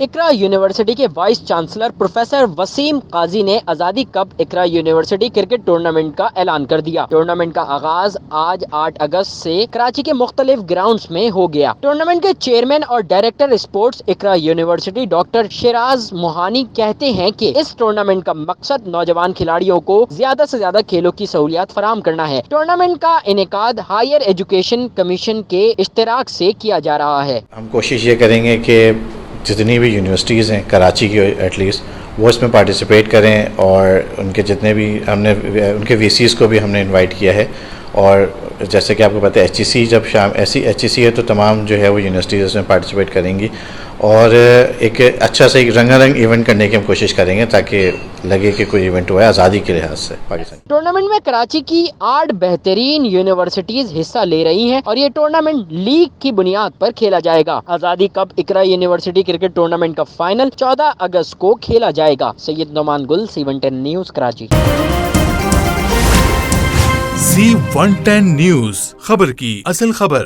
اقرا university کے vice chancellor professor Wasim قاضی نے آزادی کپ اقرا یونیورسٹی کرکٹ ٹورنامنٹ کا اعلان کر دیا۔ ٹورنامنٹ کا آغاز آج 8 اگست سے کراچی کے مختلف گراؤنڈز میں ہو گیا۔ ٹورنامنٹ کے چیئرمین اور ڈائریکٹر اسپورٹس اقرا یونیورسٹی ڈاکٹر شیراز موہانی کہتے ہیں کہ اس ٹورنامنٹ کا مقصد نوجوان کھلاڑیوں کو زیادہ سے زیادہ کھیلوں کی سہولیات فراہم کرنا ہے۔ ٹورنامنٹ کا انعقاد ہائر ایجوکیشن کمیشن کے اشتراک سے کیا جا رہا ہے۔ ہم کوشش یہ کریں گے کہ جتنی بھی یونیورسٹیز ہیں کراچی کی ایٹ لیسٹ وہ اس میں پارٹیسپیٹ کریں، اور ان کے جتنے بھی ہم نے ان کے وی سیز کو بھی ہم نے انوائٹ کیا ہے۔ اور جیسے کہ آپ کو پتہ ہے ایچ ای سی جب ایسی ایچ ای سی ہے تو تمام جو ہے وہ یونیورسٹیز اس میں پارٹیسپیٹ کریں گی، اور ایک اچھا سا ایک رنگا رنگ ایونٹ کرنے کی ہم کوشش کریں گے تاکہ لگے کہ کوئی ایونٹ ہوا ہے آزادی کے لحاظ سے پاکستان۔ ٹورنامنٹ میں کراچی کی 8 بہترین یونیورسٹیز حصہ لے رہی ہیں اور یہ ٹورنامنٹ لیگ کی بنیاد پر کھیلا جائے گا۔ آزادی کپ اقرا یونیورسٹی کرکٹ ٹورنامنٹ کا فائنل 14 اگست کو کھیلا جائے گا۔ سید نعمان گل، C110 news, Karachi. C110 news, خبر کی اصل خبر۔